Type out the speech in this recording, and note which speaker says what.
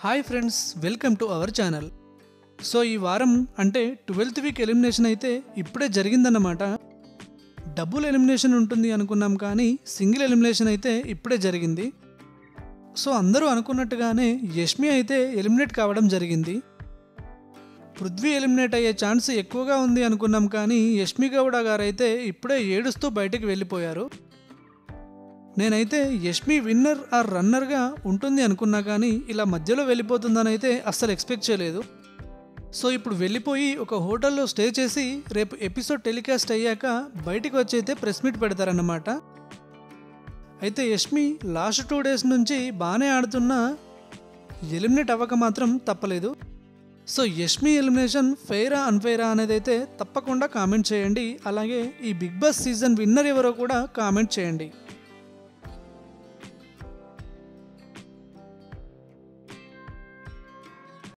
Speaker 1: Hi friends, welcome to our channel. So ఈ వారం అంటే 12th వీక్ ఎలిమినేషన్ అయితే ఇప్పుడే జరిగిందన్నమాట. డబుల్ ఎలిమినేషన్ ఉంటుంది అనుకున్నాం, కానీ సింగిల్ ఎలిమినేషన్ అయితే ఇప్పుడే జరిగింది. సో అందరూ అనుకున్నట్టుగానే యష్మి అయితే ఎలిమినేట్ కావడం జరిగింది. పృథ్వీ ఎలిమినేట్ అయ్యే ఛాన్స్ ఎక్కువగా ఉంది అనుకున్నాం, కానీ యష్మి గౌడ గారైతే ఇప్పుడే ఏడుస్తూ బయటకు వెళ్ళిపోయారు. నేనైతే యష్మి విన్నర్ ఆర్ రన్నర్గా ఉంటుంది అనుకున్నా, కానీ ఇలా మధ్యలో వెళ్ళిపోతుందని అయితే అస్సలు ఎక్స్పెక్ట్ చేయలేదు. సో ఇప్పుడు వెళ్ళిపోయి ఒక హోటల్లో స్టే చేసి రేపు ఎపిసోడ్ టెలికాస్ట్ అయ్యాక బయటికి వచ్చి అయితే ప్రెస్ మీట్ పెడతారన్నమాట. అయితే యష్మి లాస్ట్ 2 days నుంచి బాగానే ఆడుతున్నా ఎలిమినేట్ అవ్వక మాత్రం తప్పలేదు. సో యష్మి ఎలిమినేషన్ ఫెయిరా అన్ఫెయిరా అనేది అయితే తప్పకుండా కామెంట్ చేయండి. అలాగే ఈ బిగ్ బాస్ సీజన్ విన్నర్ ఎవరో కూడా కామెంట్ చేయండి.